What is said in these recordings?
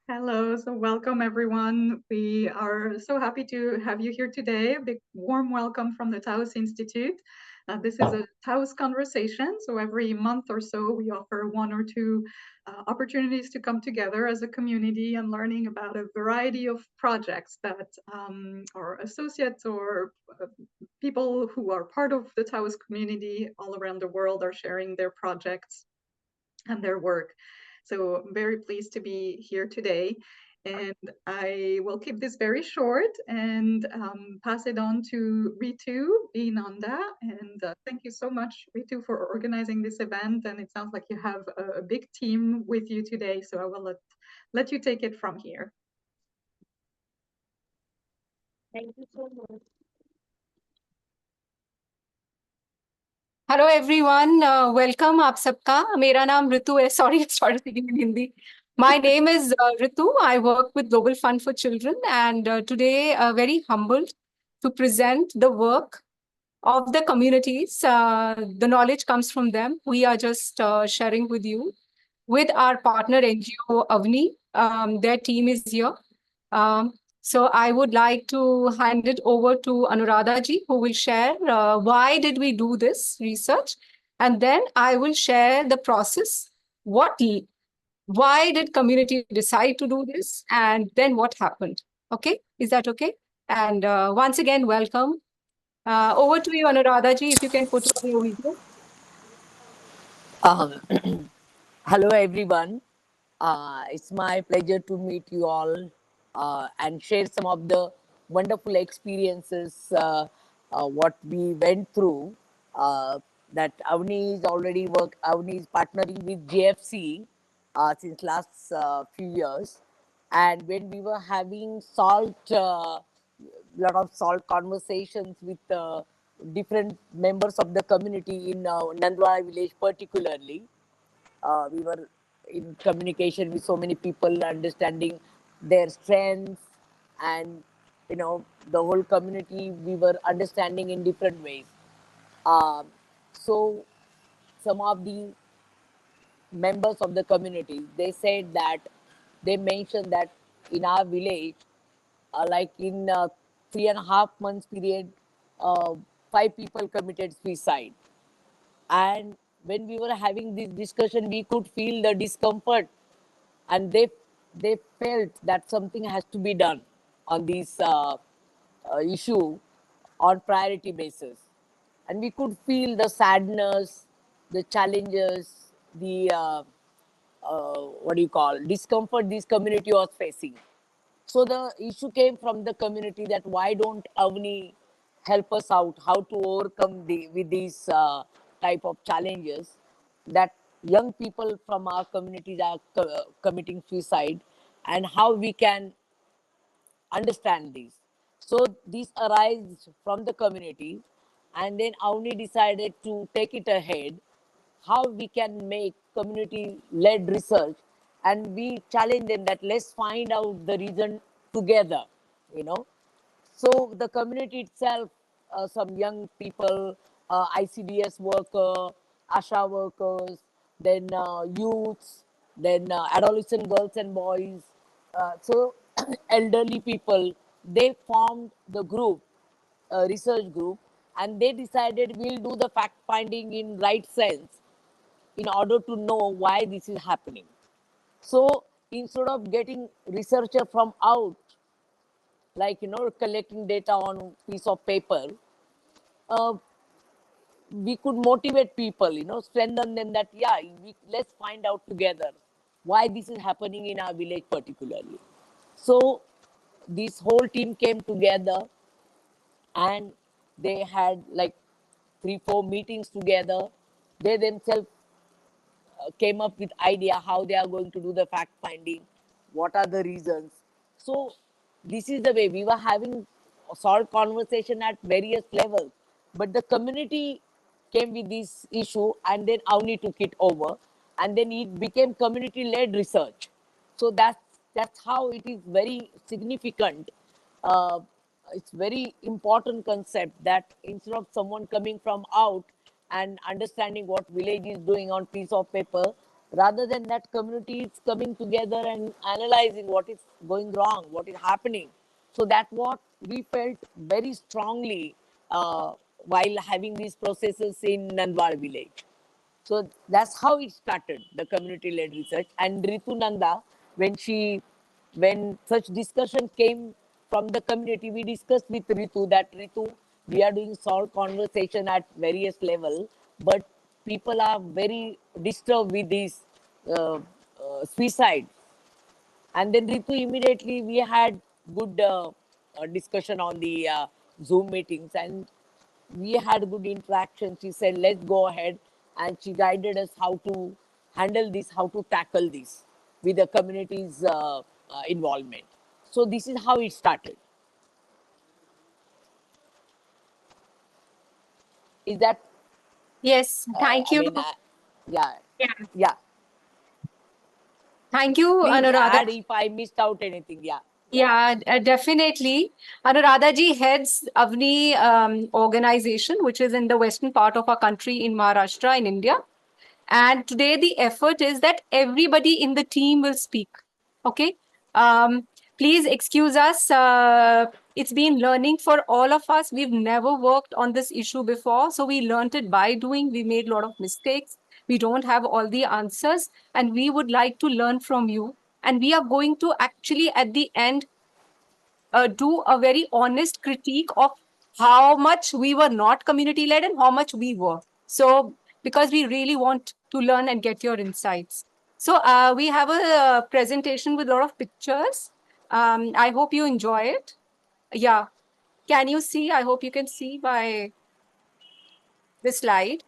Hello, so welcome everyone. We are so happy to have you here today. A big warm welcome from the Taos Institute. This is a Taos conversation, so every month or so we offer one or two opportunities to come together as a community and learning about a variety of projects that our associates or people who are part of the Taos community all around the world are sharing their projects and their work. So I'm very pleased to be here today. And I will keep this very short and pass it on to Ritu Inanda. And thank you so much, Ritu, for organizing this event. And it sounds like you have a big team with you today. So I will let you take it from here. Thank you so much. Hello everyone welcome आप सबका मेरा नाम ऋतु है sorry I started speaking in Hindi my name is Ritu. I work with Global Fund for Children, and today very humbled to present the work of the communities. The knowledge comes from them. We are just sharing with you with our partner NGO Avni. Their team is here. Um, so I would like to hand it over to Anuradha ji, who will share why did we do this research, and then I will share the process. Why did community decide to do this, and then what happened? Okay, is that okay? And once again, welcome. Over to you, Anuradha ji, if you can put on your video. Um, Hello, everyone. It's my pleasure to meet you all and share some of the wonderful experiences what we went through. That Avni is already Avni is partnering with JFC since last few years, and when we were having lot of salt conversations with different members of the community in Nandwara village particularly. We were in communication with so many people, understanding their strengths, and the whole community we were understanding in different ways. So some of the members of the community, they said that they mentioned that in our village, like in 3.5 months period, uh, 5 people committed suicide. And when we were having this discussion, we could feel the discomfort, and they felt that something has to be done on this issue on priority basis. And we could feel the sadness, the challenges, the what do you call, discomfort this community was facing. So the issue came from the community that why don't Avni help us out how to overcome with these type of challenges that young people from our communities are committing suicide, and how we can understand this. So this arises from the community, and then Avni decided to take it ahead, how we can make community-led research, and we challenge them that let's find out the reason together, you know. So the community itself, some young people, ICDS worker, ASHA workers, then youths, then adolescent girls and boys, so elderly people, they formed the group, research group, and they decided we'll do the fact finding in right sense in order to know why this is happening. So instead of getting researcher from out, like collecting data on piece of paper, uh, we could motivate people, strengthen them that let's find out together why this is happening in our village particularly. So this whole team came together, and they had like 3-4 meetings together. They themselves came up with idea how they are going to do the fact finding, what are the reasons. So this is the way we were having a sort conversation at various levels, but the community came with this issue, and then Avni took it over, and then it became community led research. So that's how it is very significant. uh, it's very important concept that instead of someone coming from out and understanding what village is doing on piece of paper, rather than that community is coming together and analyzing what is going wrong, what is happening. So that's what we felt very strongly while having these processes in Nandwar village. So that's how it started, the community-led research. And Ritu Nanda, when such discussion came from the community, we discussed with Ritu that Ritu, we are doing solve conversation at various level, but people are very disturbed with this suicide. And then Ritu, immediately we had good discussion on the Zoom meetings, and we had good interaction. She said, let's go ahead. And she guided us how to handle this, how to tackle this with the community's involvement. So this is how it started. Is that? Yes, thank you. Yeah. Yeah. Yeah. Thank you, Please Anuradha. add if I missed out anything. Yeah. Yeah, definitely. Anuradha ji heads Avni organization, which is in the western part of our country in Maharashtra, in India. And today the effort is that everybody in the team will speak. Okay. Please excuse us. It's been learning for all of us. We've never worked on this issue before. So we learned it by doing. We made a lot of mistakes. We don't have all the answers. And we would like to learn from you. And we are going to actually, at the end, do a very honest critique of how much we were not community led and how much we were. So, because we really want to learn and get your insights. So, we have a presentation with a lot of pictures. I hope you enjoy it. Yeah. Can you see? I hope you can see by the slide.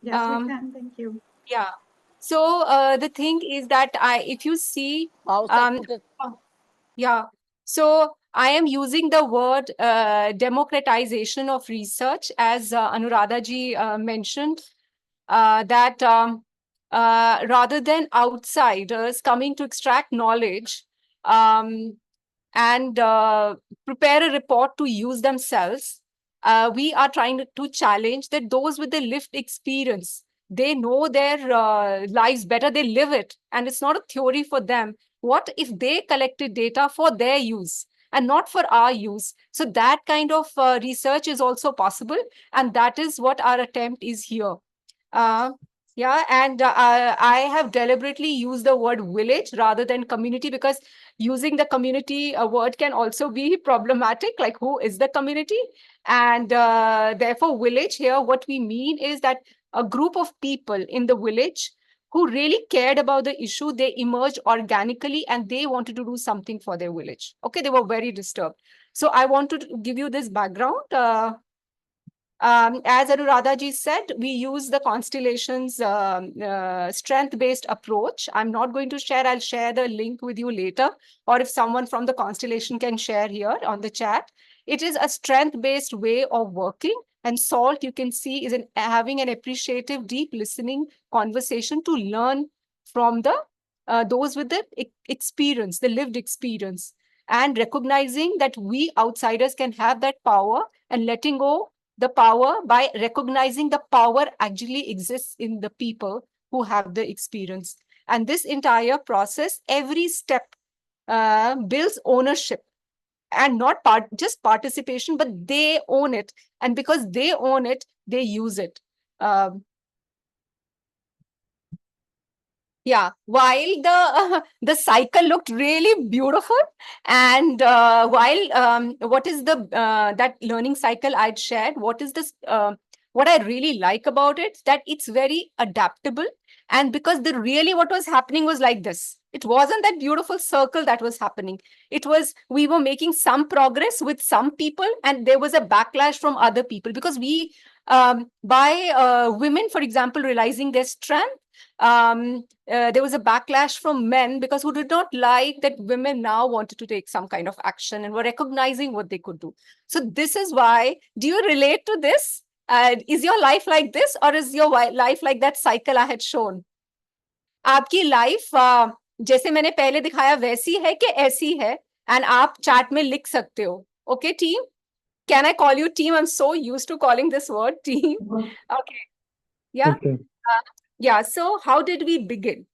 Yes, we can. Thank you. Yeah. So, the thing is that if you see, yeah. So I am using the word democratization of research, as Anuradha ji mentioned, that rather than outsiders coming to extract knowledge and prepare a report to use themselves, we are trying to challenge that those with the lived experience, they know their lives better, they live it, and it's not a theory for them. What if they collected data for their use and not for our use? So that kind of research is also possible, and that is what our attempt is here. Yeah, and I have deliberately used the word village rather than community, because using the community word can also be problematic, like who is the community? And therefore, village here, what we mean is that a group of people in the village who really cared about the issue, they emerged organically and they wanted to do something for their village. Okay, they were very disturbed. So I want to give you this background. As Anuradha ji said, we use the constellations strength-based approach. I'm not going to share, I'll share the link with you later, or if someone from the constellation can share here on the chat. It is a strength-based way of working, and SALT, you can see, is having an appreciative, deep listening conversation to learn from the those with the experience, the lived experience, and recognizing that we outsiders can have that power and letting go the power by recognizing the power actually exists in the people who have the experience. And this entire process, every step builds ownership, and not just participation, but they own it. And because they own it, they use it. Yeah, while the cycle looked really beautiful, and while what is the that learning cycle I'd shared, what is this? What I really like about it, that it's very adaptable, and because the really what was happening was like this. It wasn't that beautiful circle that was happening. It was we were making some progress with some people, and there was a backlash from other people, because we by women, for example, realizing their strength. There was a backlash from men because who did not like that women now wanted to take some kind of action and were recognizing what they could do. So this is why, do you relate to this? Is your life like this, or is your life like that cycle I had shown? आपकी life जैसे मैंने पहले दिखाया वैसी है कि ऐसी है, एंड आप चैट में लिख सकते हो. Okay team, can I call you team? I'm so used to calling this word team. Okay. Yeah. Okay. Yeah. So how did we begin?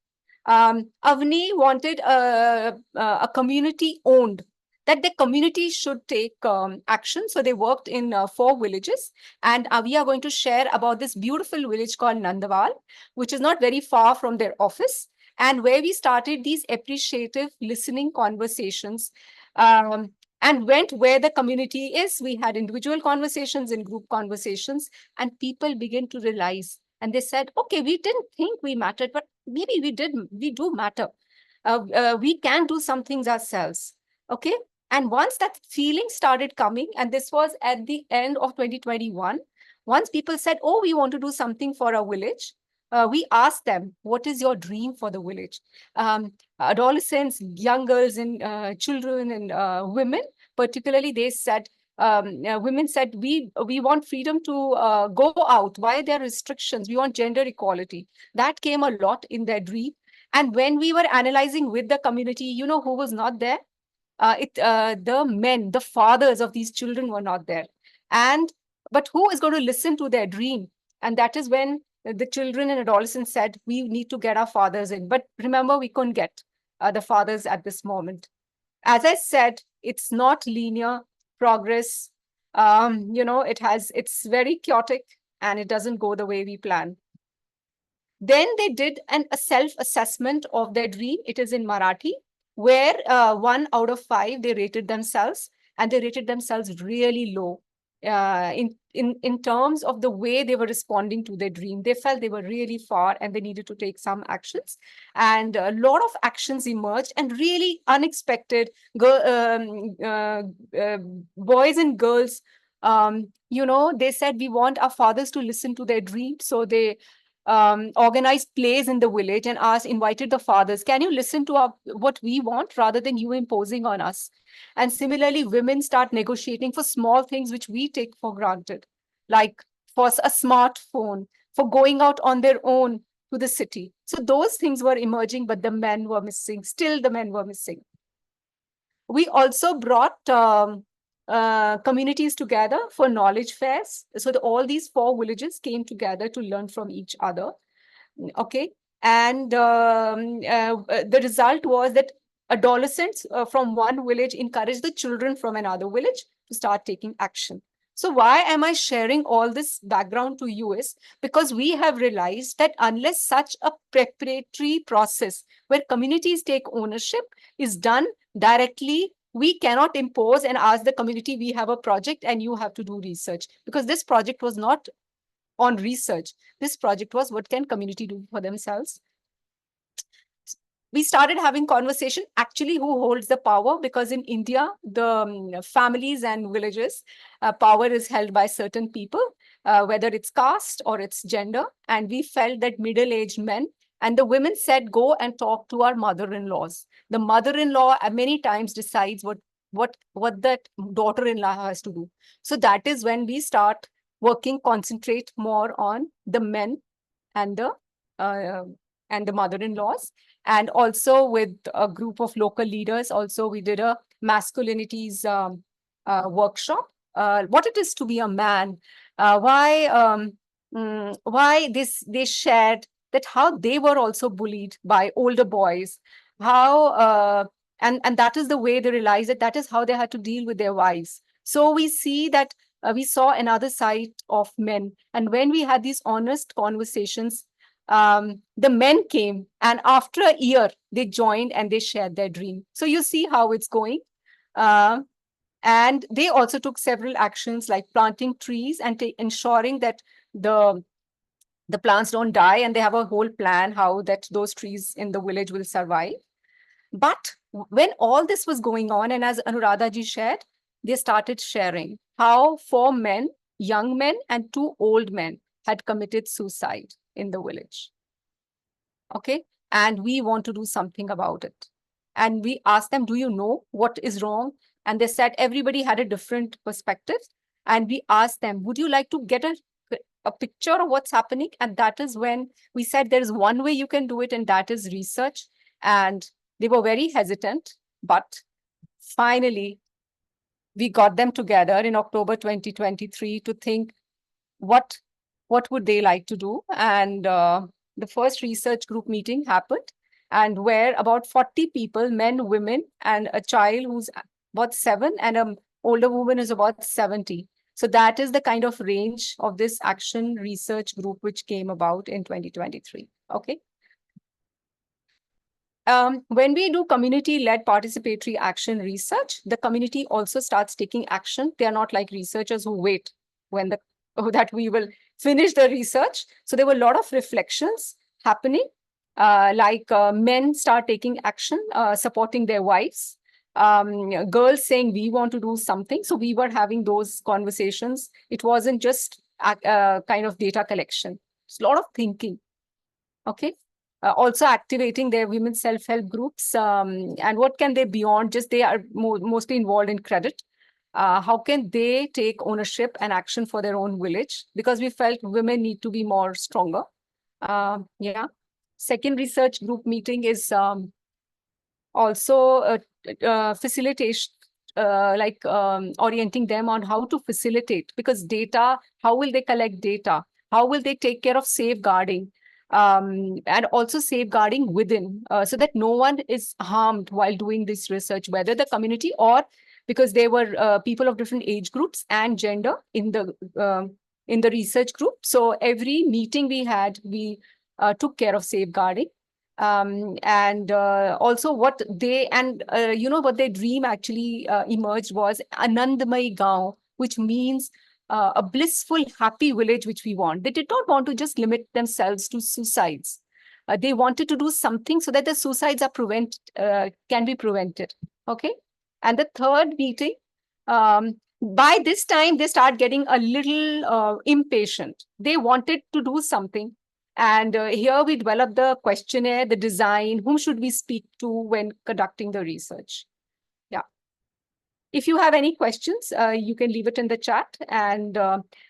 Avni wanted a community owned, that the community should take action. So they worked in 4 villages. And we are going to share about this beautiful village called Nandawal, which is not very far from their office, and where we started these appreciative listening conversations. And went where the community is. We had individual conversations and group conversations, and people began to realize, and they said, okay, we didn't think we mattered, but maybe we do matter. We can do some things ourselves. Okay. And once that feeling started coming, and this was at the end of 2021, once people said, oh, we want to do something for our village, we asked them, what is your dream for the village? Adolescents, young girls and children and women, particularly, they said, women said, we want freedom to go out. Why are there restrictions? We want gender equality. That came a lot in their dream. And when we were analyzing with the community, you know who was not there? The men, the fathers of these children were not there. But who is going to listen to their dream? And that is when the children and adolescents said, we need to get our fathers in. But remember, we couldn't get the fathers at this moment. As I said, it's not linear progress. It's very chaotic and it doesn't go the way we plan. Then they did a self-assessment of their dream. It is in Marathi, where 1 out of 5, they rated themselves, and they rated themselves really low in terms of the way they were responding to their dream. They felt they were really far and they needed to take some actions. And a lot of actions emerged, and really unexpected. Boys and girls, they said, we want our fathers to listen to their dreams. So they organized plays in the village and invited the fathers, can you listen to what we want rather than you imposing on us? And similarly, women start negotiating for small things which we take for granted, like for a smartphone, for going out on their own to the city. So those things were emerging, but the men were missing. Still, the men were missing. We also brought communities together for knowledge fairs. So all these 4 villages came together to learn from each other. Okay. And the result was that adolescents from one village encouraged the children from another village to start taking action. So why am I sharing all this background to you is because we have realized that unless such a preparatory process where communities take ownership is done directly, we cannot impose and ask the community, we have a project and you have to do research, because this project was not on research. This project was, what can community do for themselves? We started having conversation, actually, who holds the power, because in India, the families and villages, power is held by certain people, whether it's caste or it's gender. And we felt that middle-aged men, and the women said, go and talk to our mother-in-laws. The mother-in-law many times decides what that daughter-in-law has to do. So that is when we start working, concentrate more on the men and the mother-in-laws. And also with a group of local leaders, also we did a masculinities workshop. What it is to be a man, why they shared that how they were also bullied by older boys, how and that is the way they realized that is how they had to deal with their wives. So we see that we saw another side of men, and when we had these honest conversations, the men came, and after a year they joined and they shared their dream. So you see how it's going. And they also took several actions like planting trees and ensuring that the plants don't die, and they have a whole plan how that those trees in the village will survive. But when all this was going on, and as Anuradha ji shared, they started sharing how 4 men, young men and 2 old men, had committed suicide in the village. Okay. And we want to do something about it. And we asked them, do you know what is wrong? And they said everybody had a different perspective. And we asked them, would you like to get a picture of what's happening? And that is when we said there is one way you can do it, and that is research. And they were very hesitant, but finally we got them together in October 2023 to think what would they like to do. And the first research group meeting happened, and where about 40 people, men, women, and a child who's about 7, and an older woman is about 70. So that is the kind of range of this action research group which came about in 2023. Okay. When we do community-led participatory action research, the community also starts taking action. They are not like researchers who wait when that we will finish the research. So there were a lot of reflections happening, like men start taking action, supporting their wives, girls saying we want to do something. So we were having those conversations. It wasn't just kind of data collection. It's a lot of thinking. Okay. Also activating their women's self-help groups, and what can they beyond just they are mostly involved in credit. How can they take ownership and action for their own village? Because we felt women need to be more stronger. Yeah. Second research group meeting is also facilitation, orienting them on how to facilitate, because data, how will they collect data? How will they take care of safeguarding? And also safeguarding within, so that no one is harmed while doing this research, whether the community or because there were people of different age groups and gender in the research group. So every meeting we had, we took care of safeguarding. And also what they, and what their dream actually emerged was Anandamai Gaon, which means a blissful, happy village, which we want. They did not want to just limit themselves to suicides. They wanted to do something so that the suicides are can be prevented. Okay. And the third meeting, by this time, they start getting a little impatient. They wanted to do something. And here we developed the questionnaire, the design, whom should we speak to when conducting the research? Yeah. If you have any questions, you can leave it in the chat. And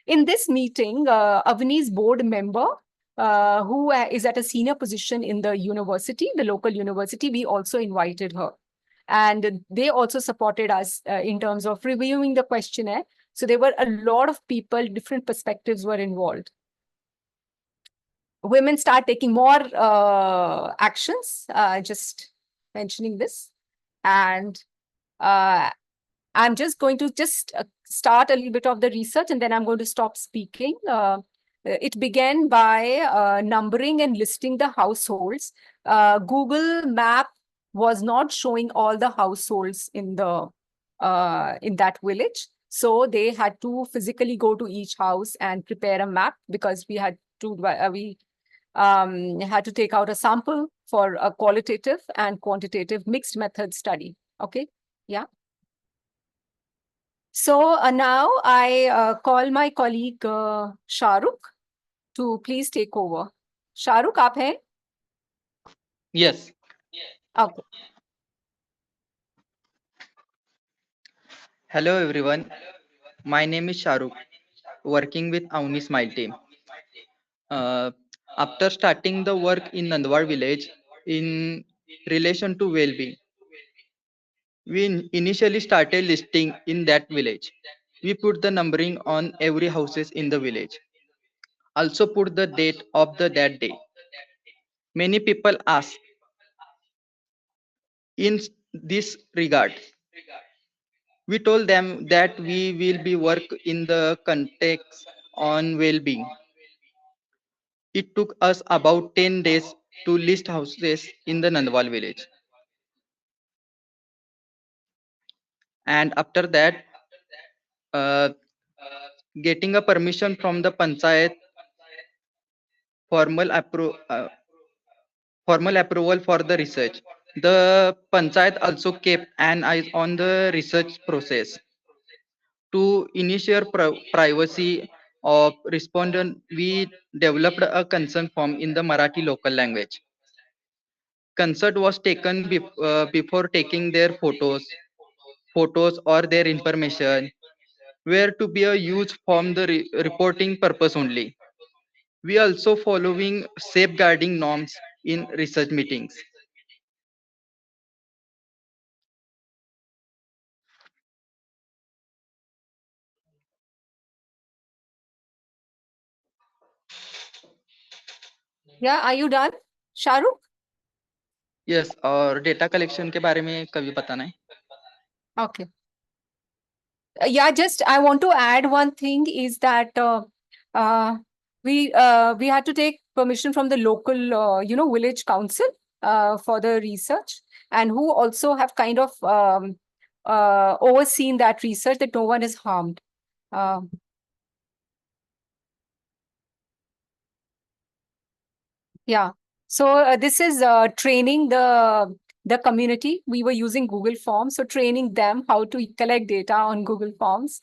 in this meeting, Avani's board member, who is at a senior position in the university, the local university, we also invited her. And they also supported us in terms of reviewing the questionnaire. So there were a lot of people, different perspectives were involved. Women start taking more actions, just mentioning this. And I'm just going to start a little bit of the research, and then I'm going to stop speaking. It began by numbering and listing the households. Google Map was not showing all the households in that village. So they had to physically go to each house and prepare a map, because we had to take out a sample for a qualitative and quantitative mixed method study. Okay. Yeah. So now I call my colleague Shahrukh to please take over. Shahrukh, aap hain? Yes. Okay. Hello everyone. My name is Shahrukh, working with Avni Smile team. After starting the work in Nandwar village in relation to well-being, we initially started listing in that village. We put the numbering on every houses in the village. Also put the date of that day. Many people ask in this regard. We told them that we will be work in the context on well-being. It took us about 10 days to list houses in the Nandwal village. And after that, getting a permission from the Panchayat, formal approval for the research. The Panchayat also kept an eye on the research process. To ensure privacy of respondent, we developed a consent form in the Marathi local language. Consent was taken before taking their photos or their information were to be used from the reporting purpose only. We also following safeguarding norms in research meetings. Yeah, are you done, Shahrukh? Yes, और data collection के बारे में कभी बताना है? Okay. Yeah, just I want to add one thing is that uh, we had to take permission from the local village council for the research, and who also have kind of overseen that research that no one is harmed. Uh, Yeah. So this is training the community. We were using Google Forms, so training them how to collect data on Google Forms.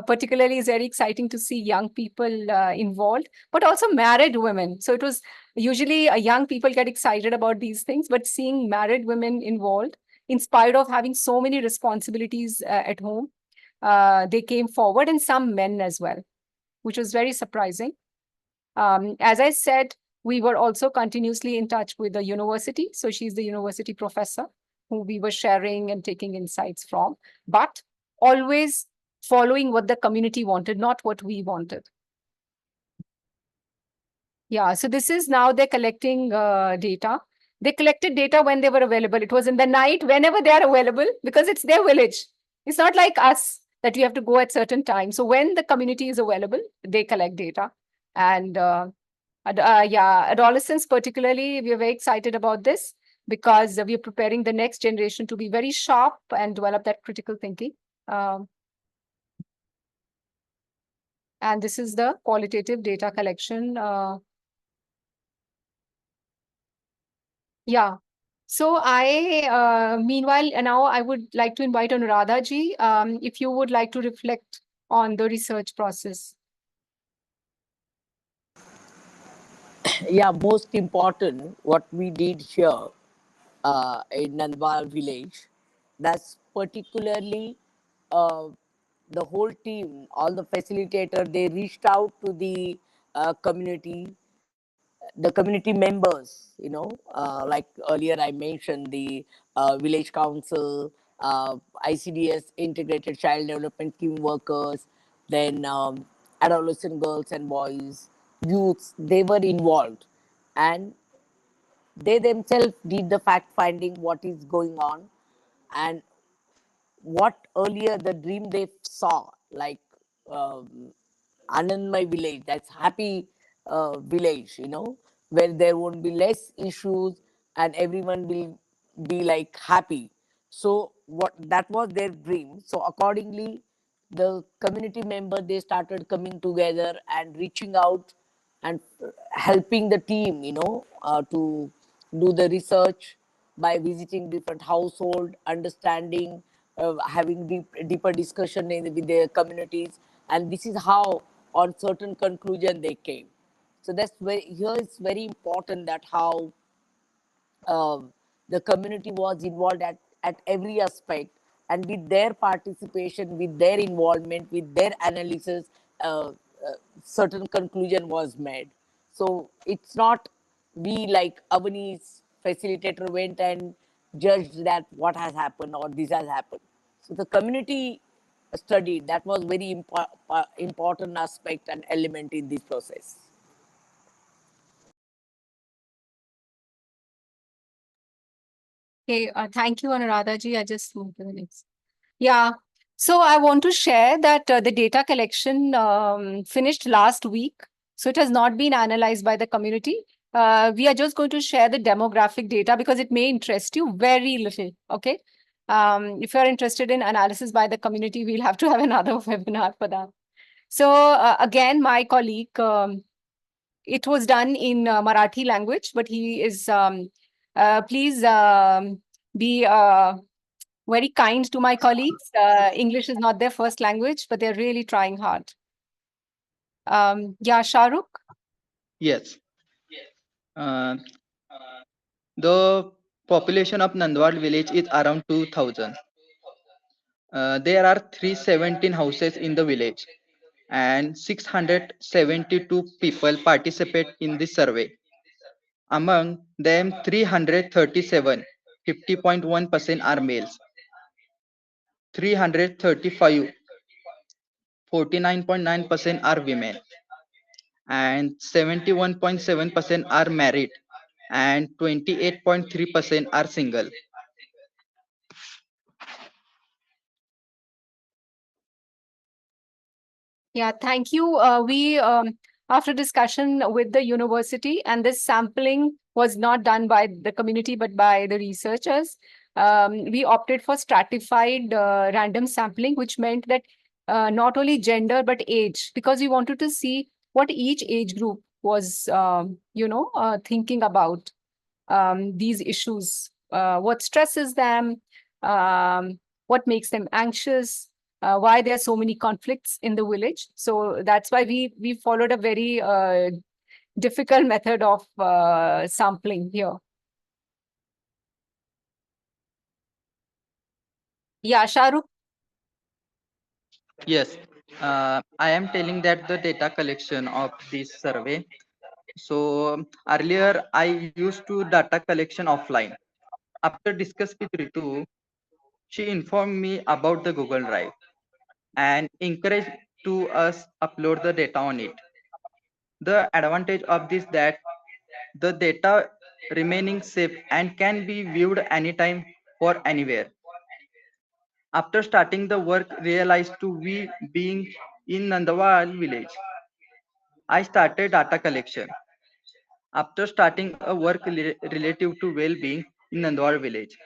Particularly, is very exciting to see young people involved, but also married women. So it was usually young people get excited about these things, but seeing married women involved, in spite of having so many responsibilities at home, they came forward, and some men as well, which was very surprising. As I said, we were also continuously in touch with the university. So she's the university professor who we were sharing and taking insights from, but always following what the community wanted, not what we wanted. Yeah, so this is now they're collecting data. They collected data when they were available. It was in the night, whenever they are available, because it's their village. It's not like us that you have to go at certain times. So when the community is available, they collect data. And yeah, adolescents particularly, we are very excited about this because we are preparing the next generation to be very sharp and develop that critical thinking. And this is the qualitative data collection. Yeah. So meanwhile, now I would like to invite Anuradha ji, if you would like to reflect on the research process. Yeah, most important, what we did here in Nandwal village, that's particularly the whole team, all the facilitator, they reached out to the community members, like earlier I mentioned, the village council, ICDS, integrated child development team workers, then adolescent girls and boys, youths, they were involved. And they themselves did the fact finding, what is going on, and what earlier the dream they saw, like um, Anandmay village, that's happy village, where there won't be less issues and everyone will be like happy. So what that was their dream. So accordingly, the community member, they started coming together and reaching out and helping the team, to do the research by visiting different household, understanding, having deeper discussion with their communities, and this is how on certain conclusion they came. So that's where here it's very important that how the community was involved at every aspect, and with their participation, with their involvement, with their analysis, uh, certain conclusion was made. So it's not we like Avani's facilitator went and judged that what has happened or this has happened. So the community study, that was very important aspect and element in this process. Okay, thank you, Anuradha ji. I just moved to the next. Yeah. So I want to share that the data collection finished last week. So it has not been analyzed by the community. We are just going to share the demographic data because it may interest you very little. Okay. If you're interested in analysis by the community, we'll have to have another webinar for that. So again, my colleague, it was done in Marathi language, but he is, please be very kind to my colleagues. English is not their first language, but they're really trying hard. Yeah, Shahrukh? Yes. The population of Nandwal village is around 2000. There are 317 houses in the village and 672 people participate in this survey. Among them, 337, 50.1% are males, 335, 49.9% are women, and 71.7% are married. and 28.3% are single. Yeah, thank you. After discussion with the university, and this sampling was not done by the community but by the researchers, we opted for stratified random sampling, which meant that not only gender but age, because we wanted to see what each age group was, thinking about these issues, what stresses them, what makes them anxious, why there are so many conflicts in the village. So that's why we followed a very difficult method of sampling here. Yeah, Shahrukh. Yes, I am telling that the data collection of this survey. So earlier I used to data collection offline. After discuss with Ritu, she informed me about the Google Drive and encouraged to us upload the data on it. The advantage of this that the data remaining safe and can be viewed anytime or anywhere. After starting the work, realized to we being in Nandawal village, I started data collection. After starting a work relative to well-being in Nandawal village,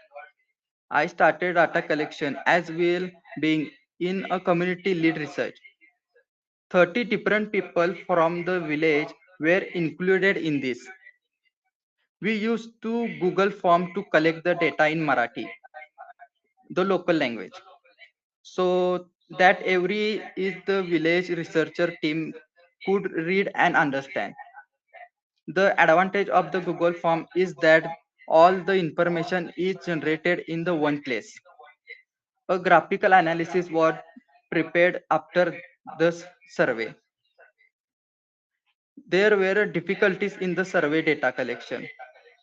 I started data collection as well being in a community lead research. 30 different people from the village were included in this. We used to Google form to collect the data in Marathi, the local language. So that every is the village researcher team could read and understand. The advantage of the Google form is that all the information is generated in the one place. A graphical analysis was prepared after the survey. There were difficulties in the survey data collection,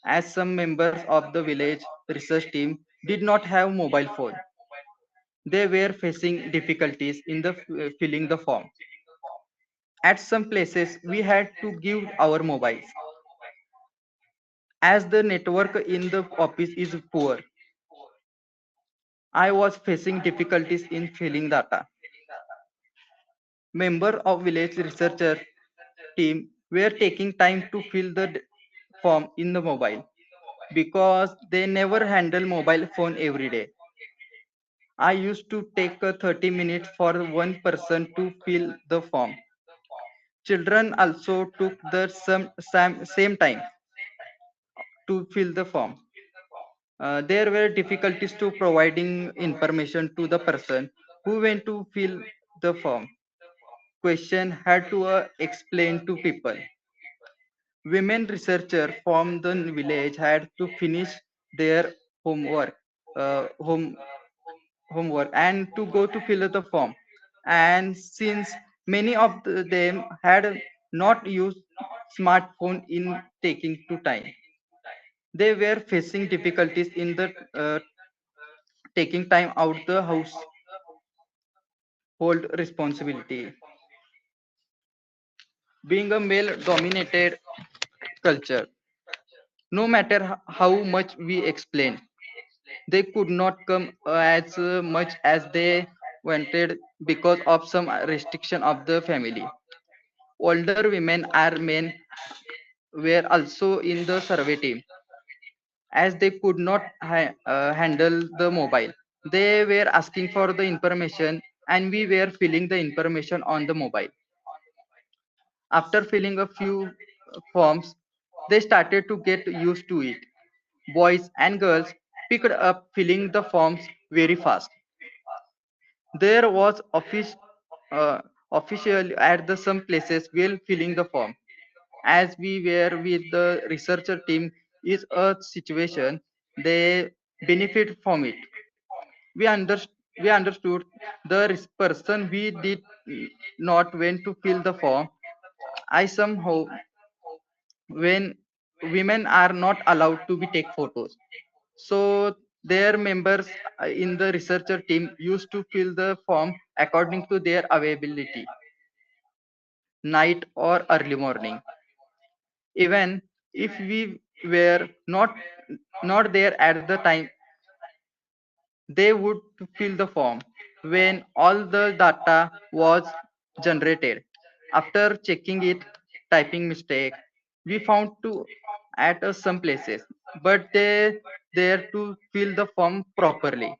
as some members of the village research team did not have mobile phone. They were facing difficulties in the filling the form. At some places, we had to give our mobiles, as the network in the office is poor. I was facing difficulties in filling data. Members of village researcher team were taking time to fill the form in the mobile because they never handle mobile phone every day. I used to take 30 minutes for one person to fill the form. Children also took the same time to fill the form. There were difficulties to providing information to the person who went to fill the form. Question had to explain to people. Women researchers from the village had to finish their homework, home homework, and to go to fill the form. And since many of them had not used smartphone in taking to time, they were facing difficulties in the taking time out the household responsibility. Being a male dominated culture, no matter how much we explained, they could not come as much as they wanted because of some restriction of the family. Older women or men were also in the survey team as they could not handle the mobile. They were asking for the information and we were filling the information on the mobile. After filling a few forms, they started to get used to it. Boys and girls picked up filling the forms very fast. There was uh, official at the some places while filling the form. As we were with the researcher team is a situation, they benefit from it. We, under, we understood the person we did not went to fill the form. I somehow when women are not allowed to be take photos, so their members in the researcher team used to fill the form according to their availability, night or early morning. Even if we were not there at the time, they would fill the form when all the data was generated. After checking it, typing mistake, we found to at some places, but they there to fill the form properly.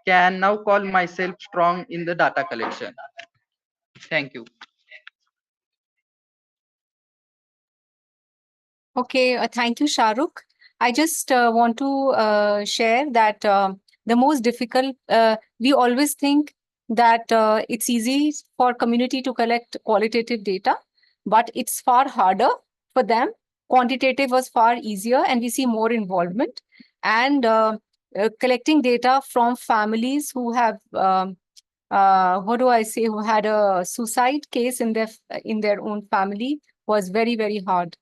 Can now call myself strong in the data collection. Thank you. Okay, thank you, Shahrukh. I just want to share that the most difficult, we always think that it's easy for community to collect qualitative data, but it's far harder for them. Quantitative was far easier, and we see more involvement. And collecting data from families who have, what do I say, who had a suicide case in their own family was very, very hard.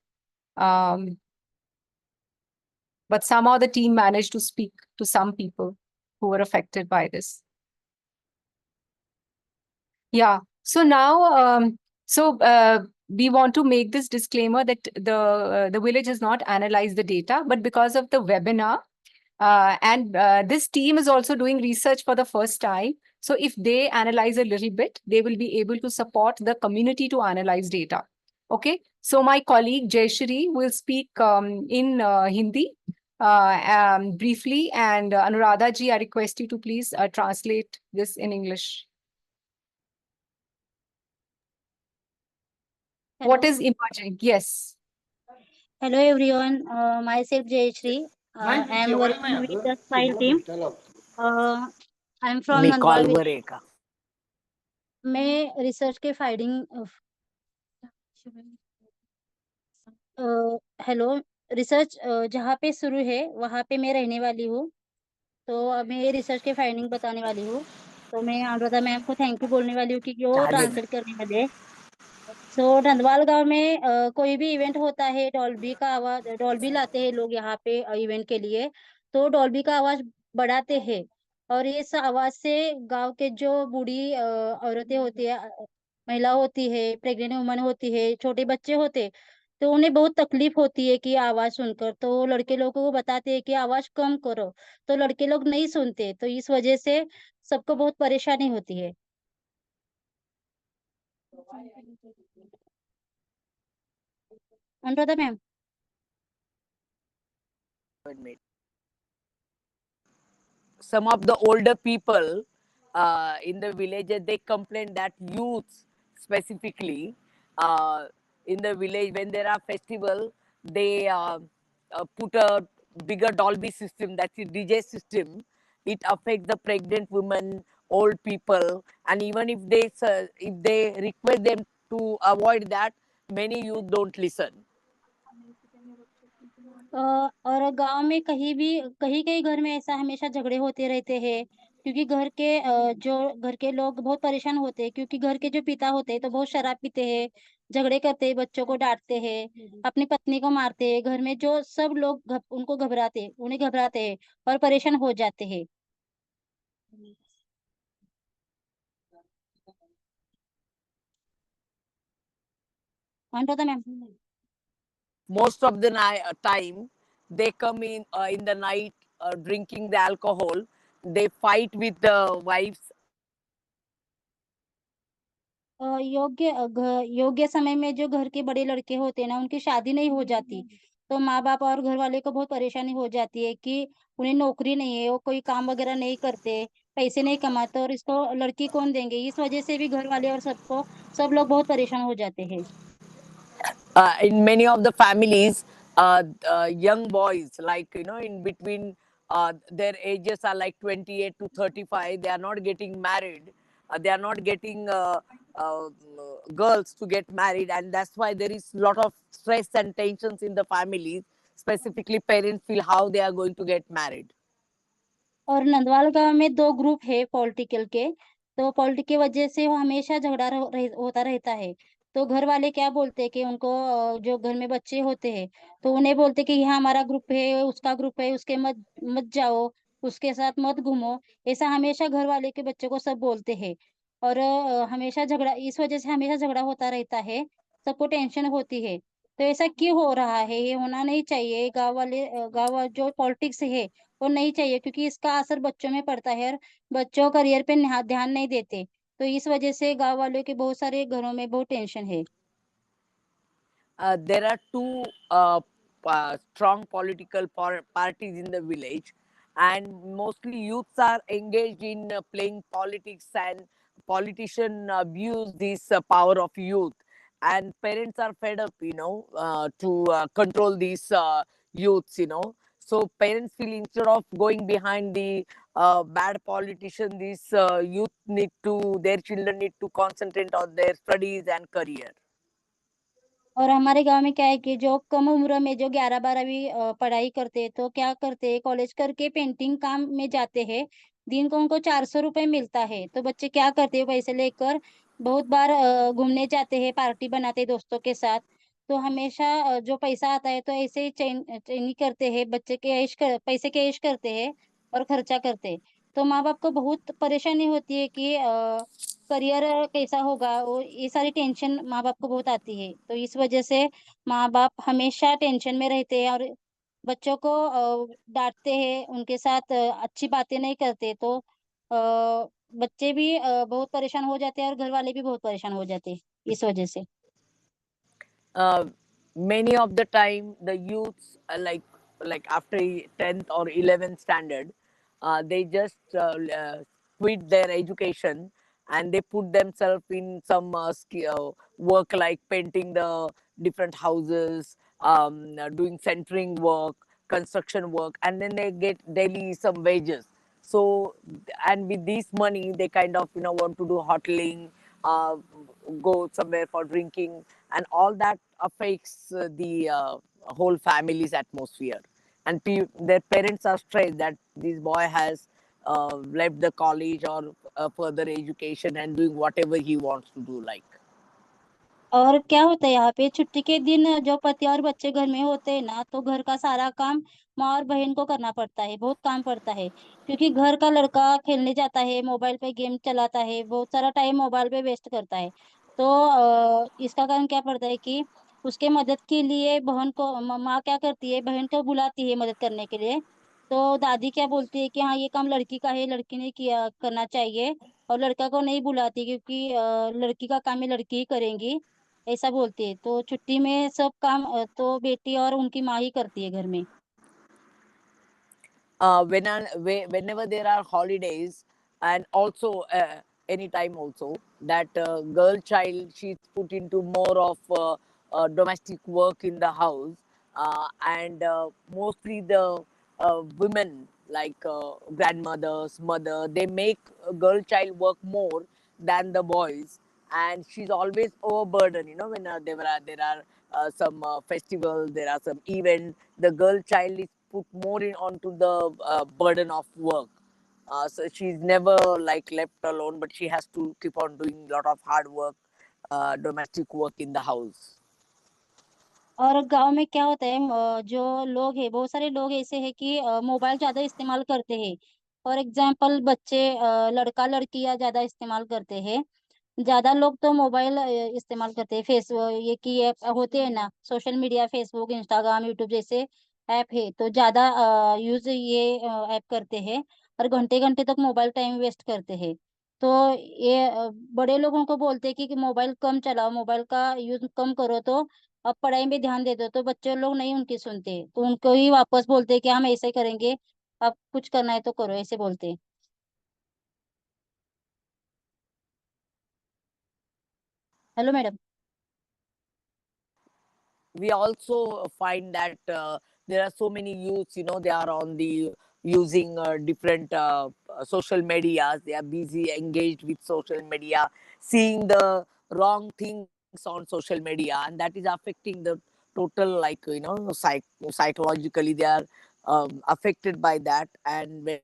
But somehow the team managed to speak to some people who were affected by this. Yeah. So now, we want to make this disclaimer that the village has not analyzed the data, but because of the webinar, and this team is also doing research for the first time. So if they analyze a little bit, they will be able to support the community to analyze data. Okay. So my colleague Jayashri will speak in Hindi briefly, and Anuradha ji, I request you to please translate this in English. What is emerging? Yes. Hello everyone, myself Jayashri. I am working with the Smile team. I am from me Nandwal कॉलवर village. आहे का मैं research के finding hello research जहाँ पे शुरू है वहाँ पे मैं रहने वाली हूँ. तो अब मैं रिसर्च के फाइंडिंग बताने वाली हूँ. तो मैं अनुराधा मैम को थैंक यू बोलने वाली हूँ कि वो चालेल ट्रांसलेट करने वाले. सो नंदवाल गांव में कोई भी इवेंट होता है, डॉल्बी का आवाज, डॉल्बी लाते हैं लोग यहाँ पे इवेंट के लिए. तो डॉल्बी का आवाज बढ़ाते हैं और इस आवाज से गांव के जो बूढ़ी औरतें होती है, महिला होती है, प्रेग्नेंट वुमन होती है, छोटे बच्चे होते, तो उन्हें बहुत तकलीफ होती है कि आवाज सुनकर. तो लड़के लोगों को बताते हैं कि आवाज कम करो, तो लड़के लोग नहीं सुनते. तो इस वजह से सबको बहुत परेशानी होती है. Anuradha ma'am. some of the older people in the villages, they complain that youths specifically in the village, when there are festival, they put a bigger Dolby system, that's a DJ system. It affects the pregnant women, old people, and even if they request them to avoid that, many youth don't listen. और गांव में कहीं भी कहीं कहीं घर में ऐसा हमेशा झगड़े होते रहते हैं, क्योंकि जो घर के लोग बहुत परेशान होते हैं, क्योंकि घर के जो पिता होते हैं तो बहुत शराब पीते हैं, झगड़े करते हैं, बच्चों को डांटते हैं, अपनी पत्नी को मारते हैं. घर में जो सब लोग उन्हें घबराते हैं और परेशान हो जाते हैं. Anuradha ma'am. Most of the time they come in the night drinking the alcohol, they fight with the wives. योग्य समय में जो घर के बड़े लड़के होते हैं ना, उनकी शादी नहीं हो जाती, तो माँ बाप और घर वाले को बहुत परेशानी हो जाती है कि उन्हें नौकरी नहीं है, वो कोई काम वगैरह नहीं करते, पैसे नहीं कमाते, और इसको लड़की कौन देंगे. इस वजह से भी घर वाले और सब लोग बहुत परेशान हो जाते हैं. In many of the families, young boys, like in between their ages are like 28 to 35, they are not getting married, they are not getting uh, girls to get married, and that's why there is a lot of stress and tensions in the families. Specifically, parents feel how they are going to get married. और नंदवाल गांव में 2 group है political के. तो politic की वजह से वो हमेशा झगड़ा होता रहता है. तो घर वाले क्या बोलते हैं कि उनको जो घर में बच्चे होते हैं तो उन्हें बोलते कि यहाँ हमारा ग्रुप है, उसका ग्रुप है, उसके मत मत जाओ, उसके साथ मत घूमो. ऐसा हमेशा घर वाले के बच्चों को सब बोलते हैं. और हमेशा झगड़ा, इस वजह से हमेशा झगड़ा होता रहता है, सबको टेंशन होती है. तो ऐसा क्यों हो रहा है? ये होना नहीं चाहिए। जो पॉलिटिक्स है वो नहीं चाहिए, क्योंकि इसका असर बच्चों में पड़ता है और बच्चों करियर पे ध्यान नहीं देते। तो इस वजह से गांव वालों के बहुत सारे घरों में बहुत टेंशन है। There are two strong political parties in the village, and mostly youths are engaged in playing politics, and politicians abuse this power of youth, and parents are fed up, to control these youths, so parents feel instead of going behind the bad politician, these youth need to, their children need to concentrate on their studies and career. और हमारे गांव में क्या है कि जो कम उम्र में जो 11-12वीं पढ़ाई करते हैं, तो क्या करते हैं, कॉलेज करके पेंटिंग काम में जाते हैं। दिन को उनको 400 रुपए मिलता है। तो बच्चे क्या करते हैं, पैसे लेकर बहुत बार घूमने जाते हैं, पार्टी बनाते हैं दोस्तों के साथ। तो हमेशा जो पैसा आता है तो ऐसे ही चैनी करते हैं, बच्चे के पैसे के ऐश करते हैं और खर्चा करते हैं। तो माँ बाप को बहुत परेशानी होती है कि करियर कैसा होगा, और ये सारी टेंशन माँ बाप को बहुत आती है। तो इस वजह से माँ बाप हमेशा टेंशन में रहते हैं और बच्चों को डांटते हैं, उनके साथ अच्छी बातें नहीं करते। तो बच्चे भी बहुत परेशान हो जाते हैं और घर वाले भी बहुत परेशान हो जाते हैं इस वजह से। uh, Many of the time the youths like after 10th or 11th standard, they just quit their education and they put themselves in some work like painting the different houses, doing centering work, construction work, and then they get daily some wages. So, and with this money they kind of want to do hoteling, uh, go somewhere for drinking, and all that affects the whole family's atmosphere, and their parents are stressed that this boy has left the college or further education and doing whatever he wants to do, like. और क्या होता है यहाँ पे, छुट्टी के दिन जो पति और बच्चे घर में होते हैं ना, तो घर का सारा काम माँ और बहन को करना पड़ता है, बहुत काम पड़ता है। क्योंकि घर का लड़का खेलने जाता है, मोबाइल पे गेम चलाता है, बहुत सारा टाइम मोबाइल पे वेस्ट करता है। तो इसका कारण क्या पड़ता है कि उसके मदद के लिए बहन को माँ क्या करती है, बहन को बुलाती है मदद करने के लिए। तो दादी क्या बोलती है कि हाँ, ये काम लड़की का है, लड़की ने किया करना चाहिए, और लड़का को नहीं बुलाती, क्योंकि लड़की का काम है, लड़की ही करेंगी, ऐसा बोलती है। तो छुट्टी में सब काम तो बेटी और उनकी माँ ही करती है घर में। Whenever there are holidays, and also anytime also, that girl child, she's put into more of domestic work in the house, and mostly the women like grandmothers, mother, they make a girl child work more than the boys, and she's always overburdened, when there are some festival, there are some event, the girl child is put more in onto the burden of work. So she's never like left alone, but she has to keep on doing a lot of hard work, domestic work in the house. और गांव में क्या होता है, जो लोग हैं, बहुत सारे लोग ऐसे हैं कि मोबाइल ज्यादा इस्तेमाल करते हैं। फॉर एग्जाम्पल बच्चे, लड़का लड़कियां ज्यादा इस्तेमाल करते हैं। ज्यादा लोग तो मोबाइल इस्तेमाल करते हैं। ये की ऐप होते हैं ना, social media, Facebook, Instagram, YouTube जैसे ऐप है, तो ज्यादा यूज ये ऐप करते हैं और घंटे घंटे तक मोबाइल टाइम वेस्ट करते हैं। तो ये बड़े लोगों को बोलते हैं कि मोबाइल कम चलाओ, मोबाइल का यूज कम करो, तो अब पढ़ाई में ध्यान दे दो। तो बच्चे लोग नहीं उनकी सुनते, तो उनको ही वापस बोलते हैं कि हम ऐसे करेंगे, अब कुछ करना है तो करो, ऐसे बोलते हैं। Hello madam. We also find that there are so many youths, they are on the using different social medias, they are busy engaged with social media, seeing the wrong things on social media, and that is affecting the total, like, psychologically they are affected by that. And when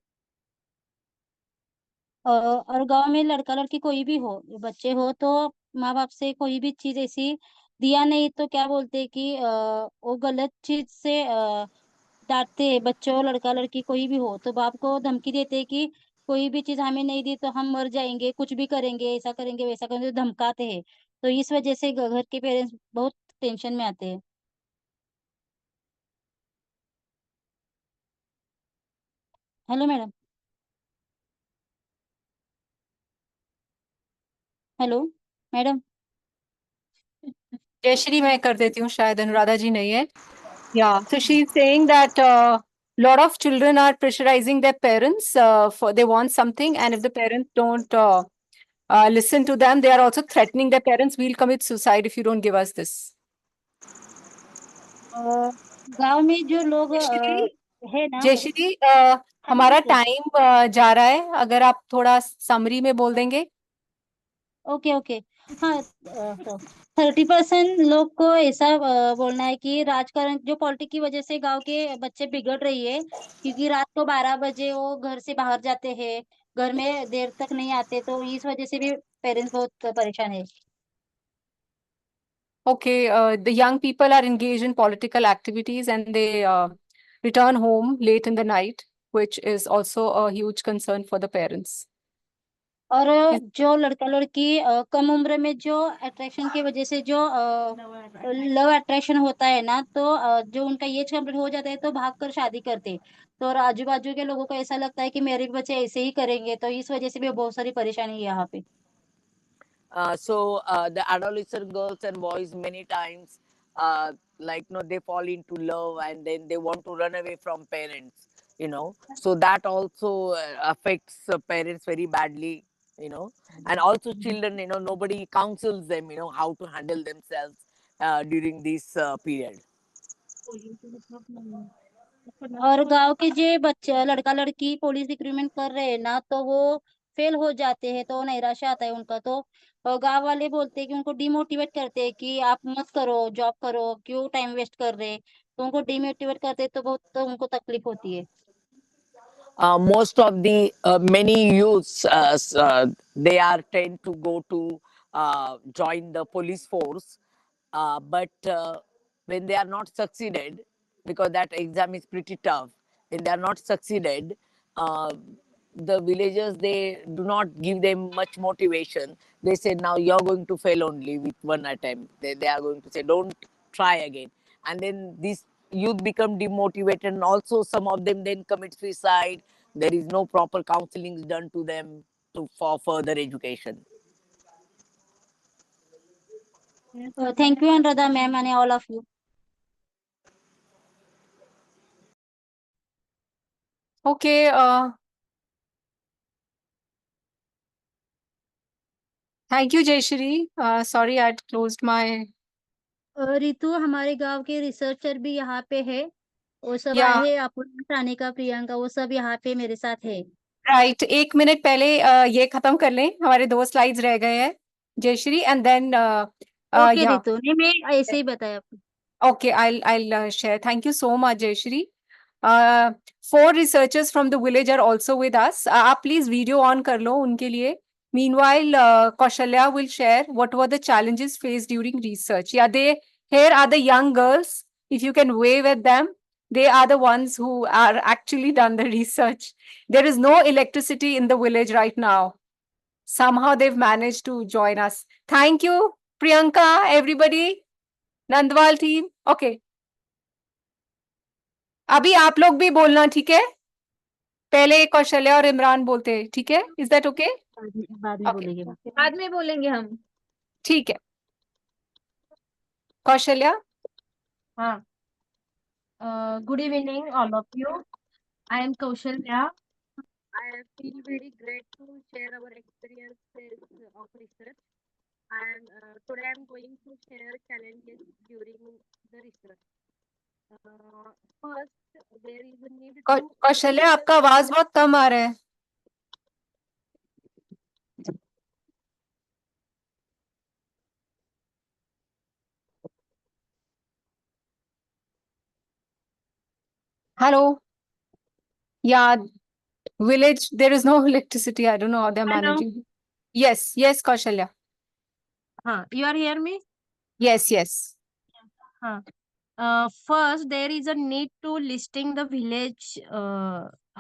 और गांव में लड़का लड़की कोई भी हो, बच्चे हो, तो माँ बाप से कोई भी चीज ऐसी दिया नहीं तो क्या बोलते हैं कि वो गलत चीज से डांटते हैं बच्चों। लड़का लड़की कोई भी हो तो बाप को धमकी देते हैं कि कोई भी चीज हमें नहीं दी तो हम मर जाएंगे, कुछ भी करेंगे, ऐसा करेंगे, वैसा करेंगे, तो धमकाते हैं। तो इस वजह से घर के पेरेंट्स बहुत टेंशन में आते हैं। Hello madam. Hello madam. Jayshree मैं कर देती हूँ, शायद अनुराधा जी नहीं है. Yeah, so she's saying that lot of children are pressurizing their parents for they want something, and if the parents don't listen to them, they are also threatening their parents. We'll commit suicide if you don't give us this. गांव में जो लोग जयश्री, है ना। जयश्री हाँ हमारा जी, time जा रहा है, अगर आप थोड़ा समरी में बोल देंगे. Okay okay. हाँ, 30% लोग को ऐसा बोलना है कि राजकारण जो पॉलिटिक्स की वजह से गांव के बच्चे बिगड़ रही है, क्योंकि रात को 12 बजे वो घर से बाहर जाते हैं, घर में देर तक नहीं आते, तो इस वजह से भी पेरेंट्स बहुत परेशान है। Okay, the young people are engaged in political activities and they return home late in the night, which is also a huge concern for the parents. और जो लड़का लड़की कम उम्र में जो अट्रैक्शन की वजह से जो लव अट्रैक्शन होता है ना, तो जो उनका एज कंप्लीट हो जाता है तो भाग कर शादी करते, तो और आजू बाजू के लोगों को ऐसा लगता है कि मेरे भी बच्चे ऐसे ही करेंगे, तो इस वजह से भी बहुत सारी परेशानी है यहाँ पे। The adolescent girls and boys many times, like they fall into love and then they want to run away from parents. So that also affects parents very badly. And also children. Nobody counsels them. How to handle themselves during this period. और गांव के जो बच्चे लड़का लड़की police recruitment कर रहे हैं ना, तो वो फेल हो जाते हैं, तो नैराश्य आता है उनका, तो गांव वाले बोलते हैं कि उनको डिमोटिवेट करते हैं कि आप मत करो, जॉब करो, क्यों टाइम वेस्ट कर रहे हैं, तो उनको डिमोटिवेट करते हैं, तो बहुत तो उनको तकलीफ होती है। Most of the many youths, they are tend to go to join the police force, but when they are not succeeded, because that exam is pretty tough, when they are not succeeded, the villagers, they do not give them much motivation. They say, now you're going to fail only with one attempt. They are going to say, don't try again. And then these youth become demotivated, and also some of them then commit suicide. There is no proper counseling done to them for further education. Thank you Anuradha ma'am and all of you. Okay, thank you, Jayashri. Sorry, I had closed my. Ritu, हमारे गांव के researcher भी यहाँ पे है, वो सब Yeah, आए हैं, अपूर्वा, सानिका, प्रियंका, वो सब यहाँ पे मेरे साथ है। right. 1 मिनट पहले ये खत्म कर लें, हमारे 2 स्लाइड्स रह गए हैं, Jayshree, and then okay yeah. Ritu, नहीं मैं ऐसे ही बताया आपको। Okay, I'll share. Thank you so much, Jayashri. 4 researchers from the village are also with us. आप please video on कर लो उनके लिए. Meanwhile, Kaushalya will share what were the challenges faced during research. Yeah, here are the young girls. If you can wave at them, they are the ones who are actually done the research. There is no electricity in the village right now. Somehow they've managed to join us. Thank you, Priyanka, everybody. Nandwal team, okay. अभी आप लोग भी बोलना, ठीक है? पहले कौशल्या और इमरान बोलते हैं, ठीक है? Is that okay? बाद में बोलेंगे। बाद में बोलेंगे हम। ठीक है, कौशल्या। हाँ, good evening all of you. I am Kaushalya. I feel very great to share our experiences of research. And today I am going to share challenges during the research. First, there is a need to. Kaushalya, आपका आवाज बहुत कम आ रहा है। Hello. Yeah, village, there is no electricity. I don't know how they're Hello. managing. Yes, Kaushalya. You are hear me? Yes. First, there is a need to listing the village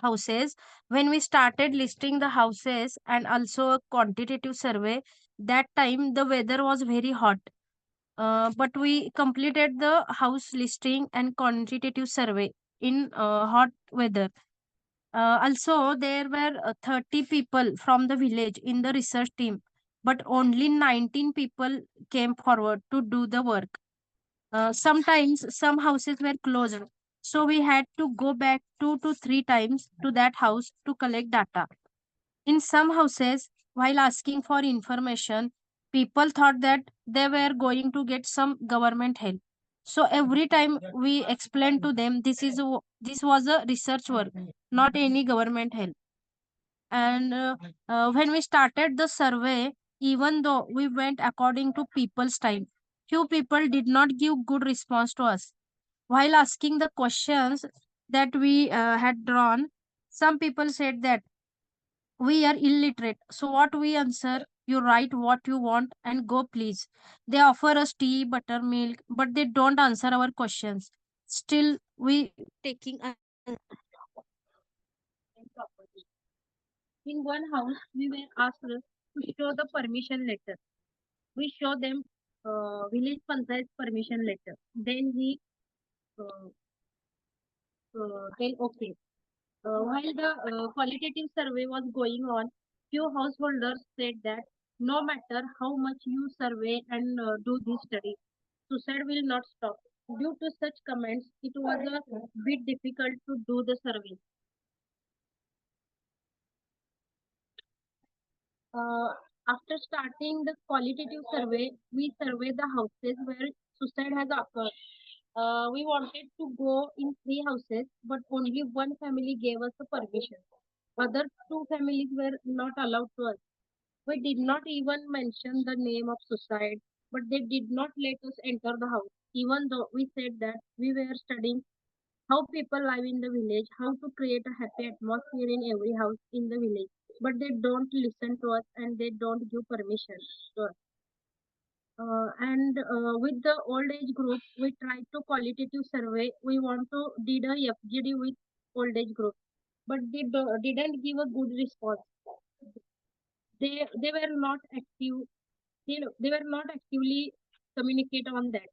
houses. When we started listing the houses and also a quantitative survey, that time the weather was very hot. But we completed the house listing and quantitative survey in hot weather. Also, there were 30 people from the village in the research team, but only 19 people came forward to do the work. Sometimes some houses were closed, so we had to go back 2 to 3 times to that house to collect data. In some houses, while asking for information, people thought that they were going to get some government help. So every time we explained to them this was a research work, not any government help. And when we started the survey, even though we went according to people's time, few people did not give good response to us. While asking the questions that we had drawn, some people said that we are illiterate. So what we answer, you write what you want and go please. They offer us tea, buttermilk, but they don't answer our questions. Still, we taking property. In one house, we were asked to show the permission letter. We show them village panchayat permission letter. Then he uh, tell okay. While the qualitative survey was going on, few householders said that no matter how much you survey and do this study, suicide will not stop. Due to such comments, it was a bit difficult to do the survey. After starting the qualitative survey, we surveyed the houses where suicide has occurred. We wanted to go in 3 houses, but only one family gave us the permission. Other 2 families were not allowed to us. We did not even mention the name of suicide, but they did not let us enter the house, even though we said that we were studying how people live in the village, how to create a happy atmosphere in every house in the village. But they don't listen to us and they don't give permission to us. And with the old age group, we tried to qualitative survey. We want to did a FGD with old age group, but they didn't give a good response. They were not active. They were not actively communicate on that.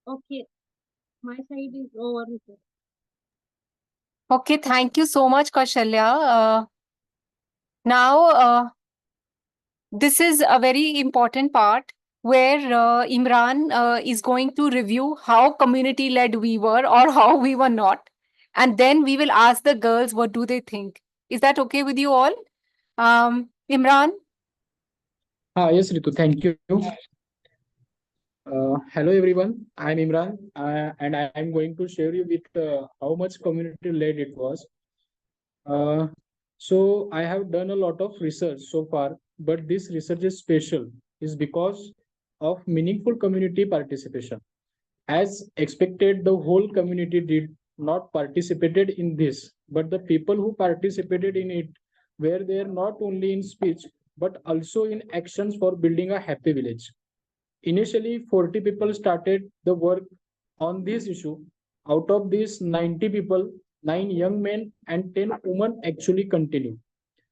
Okay, my side is over. Okay, thank you so much, Kaushalya. Now, this is a very important part where Imran is going to review how community-led we were or how we were not. And then we will ask the girls what do they think. Is that okay with you all? Imran? Yes, Ritu, thank you. Hello, everyone. I'm Imran, and I am going to share you with how much community-led it was. So I have done a lot of research so far, but this research is special is because of meaningful community participation. As expected, the whole community did not participated in this, but the people who participated in it were there not only in speech, but also in actions for building a happy village. Initially, 40 people started the work on this issue. Out of these 90 people, 9 young men and 10 women actually continued.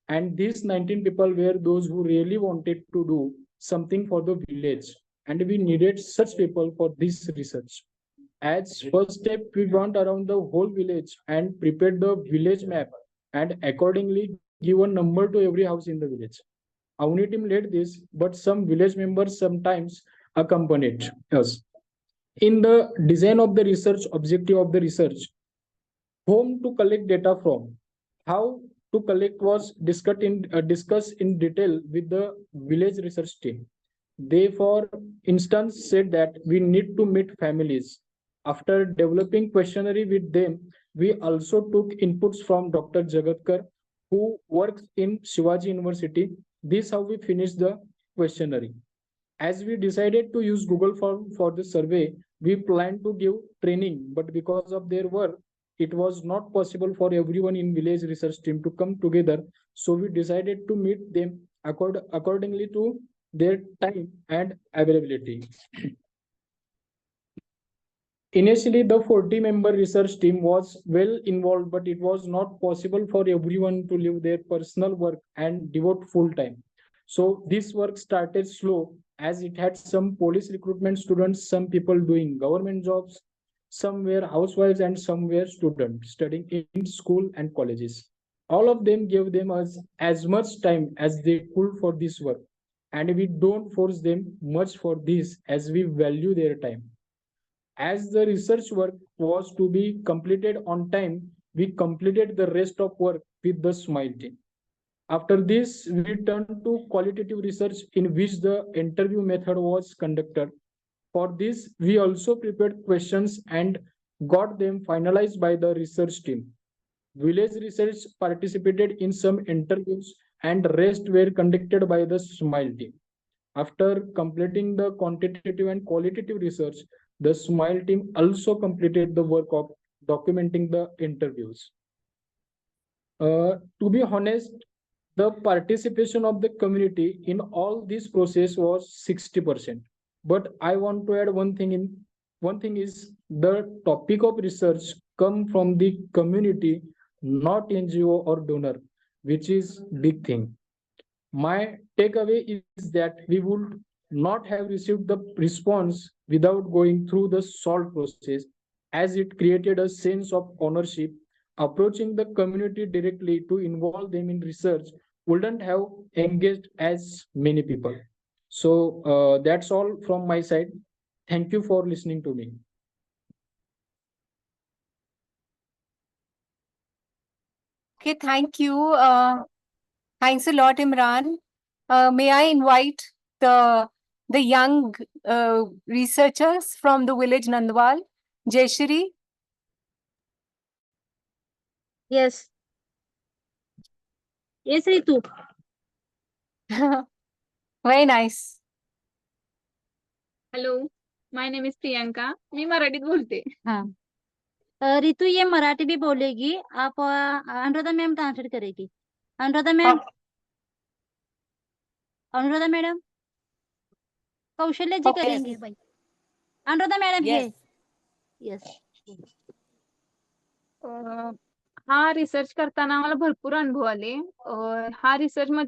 And these 19 people were those who really wanted to do something for the village. And we needed such people for this research. As first step, we went around the whole village and prepared the village map and accordingly give a number to every house in the village. Our team led this, but some village members sometimes accompanied us. In the design of the research, objective of the research, whom to collect data from, how to collect was discussed in detail with the village research team. They, for instance, said that we need to meet families. After developing questionnaire with them, we also took inputs from Dr. Jagatkar, who works in Shivaji University. This is how we finished the questionnaire. As we decided to use Google Form for the survey, we planned to give training, but because of their work, it was not possible for everyone in village research team to come together. So we decided to meet them accordingly to their time and availability. Initially, the 40-member research team was well involved, but it was not possible for everyone to leave their personal work and devote full time. So this work started slow as it had some police recruitment students, some people doing government jobs, some were housewives, and some were students studying in school and colleges. All of them gave them as much time as they could for this work, and we don't force them much for this as we value their time. As the research work was to be completed on time, we completed the rest of work with the SMILE team. After this, we turned to qualitative research in which the interview method was conducted. For this, we also prepared questions and got them finalized by the research team. Village research participated in some interviews and rest were conducted by the SMILE team. After completing the quantitative and qualitative research, the SMILE team also completed the work of documenting the interviews. To be honest, the participation of the community in all this process was 60%. But I want to add one thing is the topic of research come from the community, not NGO or donor, which is big thing. My takeaway is that we would not have received the response without going through the SALT process, as it created a sense of ownership. Approaching the community directly to involve them in research wouldn't have engaged as many people. So that's all from my side. Thank you for listening to me. Okay, thank you. Thanks a lot, Imran. May I invite the young researchers from the village Nandwal, Jayashri? Yes. Yes, Ritu. Very nice. Hello my name is Priyanka मी मराठीत बोलते हाँ रितु ये मराठी भी बोलेगी, आप Anuradha ma'am translate करेगी. Anuradha ma'am, Anuradha madam, कौशल्य जी Okay. करेंगे भाई. Anuradha madam Yes. यस. हा रिसर्च करताना मला भरपूर अनुभव आले.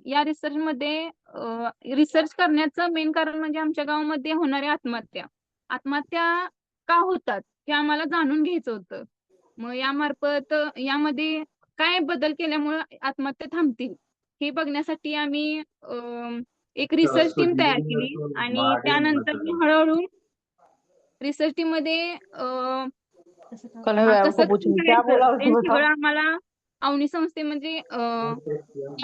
या रिसर्च मध्ये रिसर्च करण्याचं मेन कारण म्हणजे आमच्या गावामध्ये होणाऱ्या आत्महत्या का होतात हे आम्हाला जाणून घ्यायचं होतं. मग यामध्ये काय बदल केल्यामुळे आत्महत्या थांबतील हे बघण्यासाठी आम्ही एक रिसर्च टीम तयार केली आणि त्यानंतर हळूहळू रिसर्च टीम मध्ये कसं करायचं ते सगळं आम्हाला अवनी संस्थे म्हणजे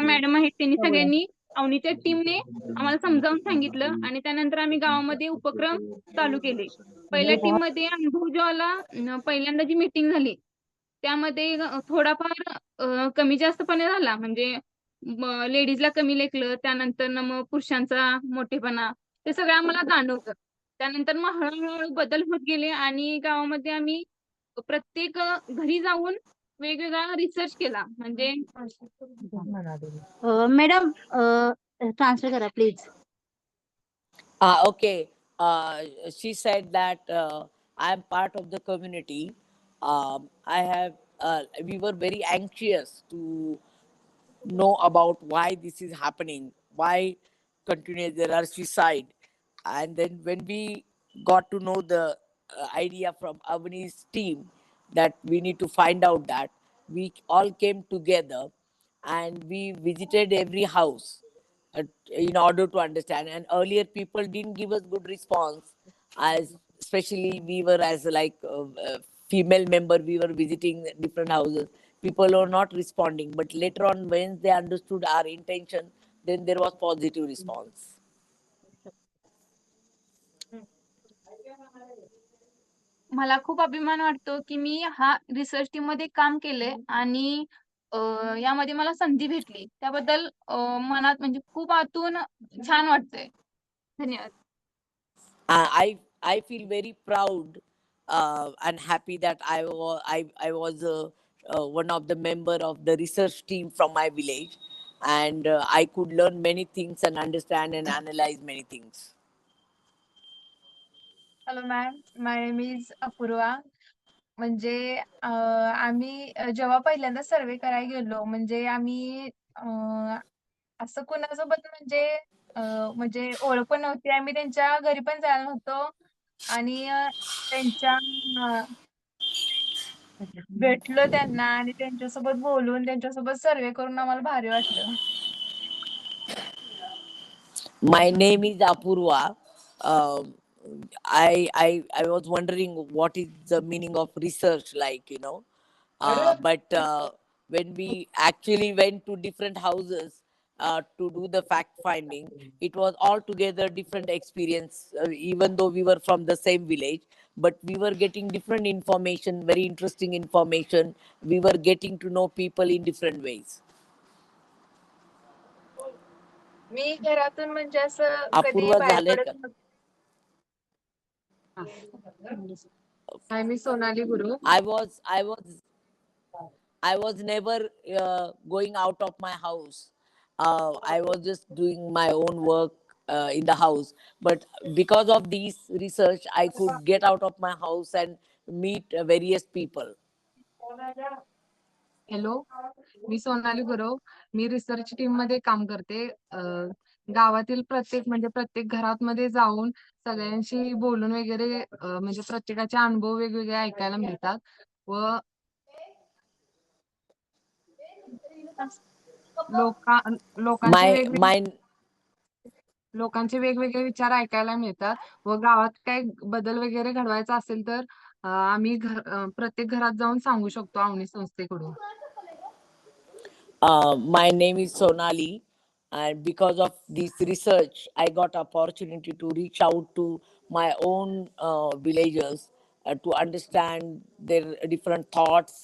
मॅडम आहेत त्यांनी सगळ्यांनी अवनीच्या टीमने आम्हाला समजावून सांगितलं आणि त्यानंतर आम्ही गावामध्ये उपक्रम चालू केले. पहिल्या टीम मध्ये अनुभव जो आला पहिल्यांदा जी मीटिंग झाली त्यामध्ये थोडाफार कमी जास्तपणे झाला. म्हणजे लेडीजला कमी लेखलं, त्यानंतर मग पुरुषांचा मोठेपणा ते सगळं आम्हाला जाणवतं. त्यानंतर मग हळूहळू बदल होत गेले आणि गावामध्ये आम्ही प्रत्येक घरी जाऊन वेगवेगळा रिसर्च केला. म्हणजे मॅडम ट्रान्सफर करा please. Okay. She said that I am part of the community. We were very anxious to know about why this is happening, why continuous there are suicide. And then when we got to know the idea from Avani's team that we need to find out that, we all came together and we visited every house in order to understand. And earlier people didn't give us good response, as especially we were as like female member, we were visiting different houses, people were not responding. But later on, when they understood our intention, then there was positive response. मला खूप अभिमान वाटतो की मी हा research team मध्ये काम केले आणि यामध्ये मला संधी भेटली त्याबद्दल मनात म्हणजे खूप आतून छान वाटतंय. धन्यवाद. I feel very proud and happy that I was one of the member of the research team from my village, and I could learn many things and understand and analyze many things. Hello ma'am, my name is Apoorva. म्हणजे आम्ही जेव्हा पहिल्यांदा सर्वे करायला गेलो म्हणजे आम्ही असं कोणासोबत म्हणजे ओळख पण नव्हती. आम्ही त्यांच्या घरी पण जायला नव्हतो आणि त्यांच्या भेटलो त्यांना आणि त्यांच्यासोबत बोलून त्यांच्यासोबत सर्वे करून आम्हाला भारी वाटलं. My name is Apurva. Um, I was wondering what is the meaning of research, like, but when we actually went to different houses to do the fact finding, it was altogether different experience. Even though we were from the same village, but we were getting different information, very interesting information. We were getting to know people in different ways. मी घरातून म्हणजे असं कधी अपूर्व बाहेर झाले पडत का? नव्हते. हाय, मी सोनाली गुरु. I was never going out of my house. I was just doing my own work in the house. But because of this research, I could get out of my house and meet various people. Hello, me Sonali Gurav. Me research team मध्ये काम करते. गावातील प्रत्येक घरात मध्ये जाऊन सगळ्यांशी बोलून वगैरे म्हणजे प्रत्येकाचे अनुभव वेगवेगळे ऐकायला मिळतात व लोकांचे My वेगवेगळे my लोकांचे वेगवेगळे विचार ऐकायला मिळतात व गावात काही बदल वगैरे घडवायचा असेल तर आम्ही प्रत्येक घरात जाऊन सांगू शकतो अवनी संस्थेकडून. My name is Sonali, and because of this research, I got opportunity to reach out to my own villagers to understand their different thoughts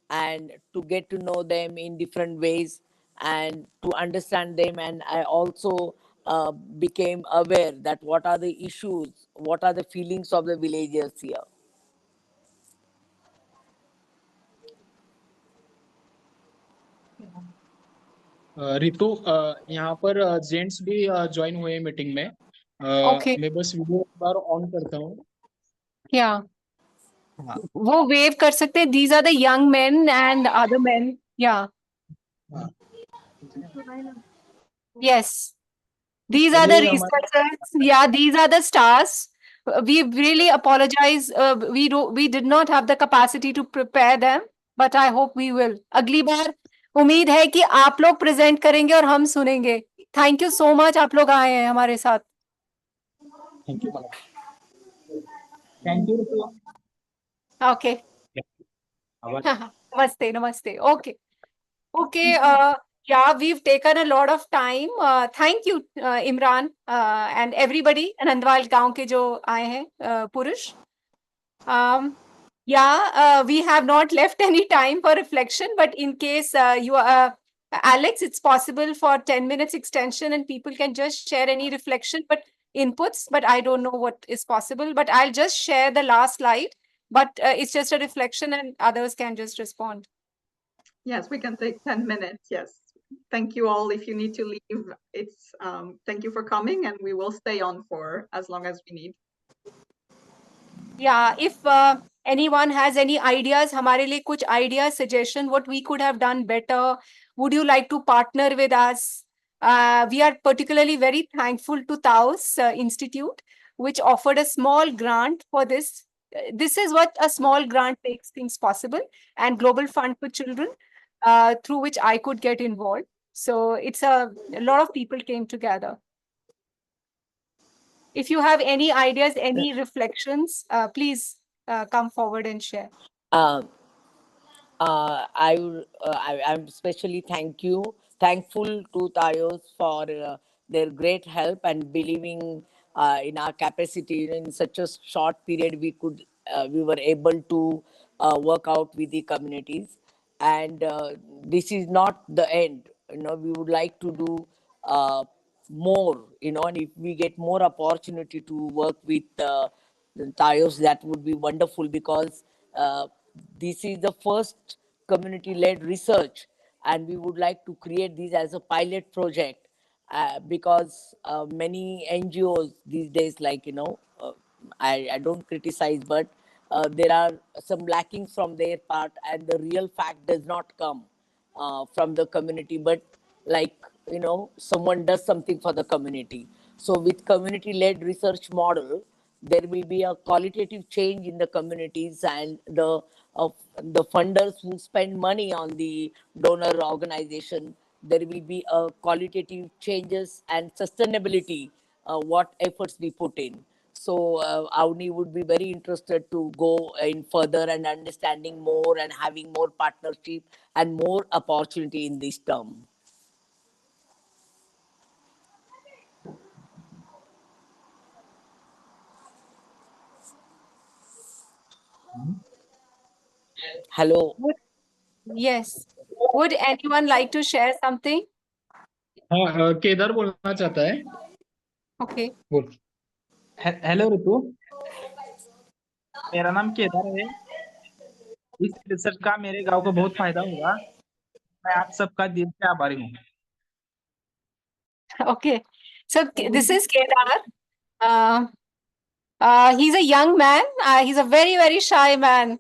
and to get to know them in different ways and to understand them. And I also became aware that what are the issues, what are the feelings of the villagers here. Ritu, यहाँ पर gents भी join हुए meeting में. Okay. मैं बस video एक बार on करता हूँ. Yeah. हाँ. वो वेव कर सकते हैं. These are the young men and other men. Yeah. हाँ. Yes. These are the चलिए, हमारे researchers. Yeah, these are the stars. We really apologize. We did not have the capacity to prepare them, but I hope we will. अगली बार उम्मीद है कि आप लोग present करेंगे और हम सुनेंगे. थैंक यू सो मच, आप लोग आए हैं हमारे साथ. Thank you madam. Thank you Ritu. Okay. Namaste, namaste. Okay. Okay. Yeah, we've taken a lot of time. Thank you, Imran, and everybody. Nandwal गांव के जो आए हैं, पुरुष. Yeah, we have not left any time for reflection, but in case you are Alex, it's possible for 10 minutes extension and people can just share any reflection, but inputs, but I don't know what is possible, but I'll just share the last slide, but it's just a reflection and others can just respond. Yes, we can take 10 minutes. Yes. Thank you all. If you need to leave, it's thank you for coming and we will stay on for as long as we need. Yeah, if anyone has any ideas, हमारे लिए कुछ ideas, suggestion, what we could have done better, would you like to partner with us? We are particularly very thankful to Taos Institute, which offered a small grant for this. This is what a small grant makes things possible, and Global Fund for Children, through which I could get involved. So it's a lot of people came together. If you have any ideas, any reflections, please come forward and share. I'm especially thankful to Tayos for their great help and believing in our capacity. In such a short period, we were able to work out with the communities, and this is not the end. We would like to do more. And if we get more opportunity to work with Tayos, that would be wonderful because. This is the first community-led research, and we would like to create this as a pilot project because many NGOs these days, I don't criticize, but there are some lackings from their part, and the real fact does not come from the community, but someone does something for the community. So with community-led research model, there will be a qualitative change in the communities, and the of the funders who spend money on the donor organization. There will be qualitative changes and sustainability, what efforts we put in. So Avni would be very interested to go in further and understanding more and having more partnership and more opportunity in this term. Hello. Yes. Would anyone like to share something? हाँ केदार बोलना चाहता है. Okay. बोल. Hello ऋतु, मेरा नाम केदार है. इस research का मेरे गांव को बहुत फायदा होगा. मैं आप सबका दिल से आभारी हूँ. Okay. So this is Kedar. He's a young man. He's a very, very shy man.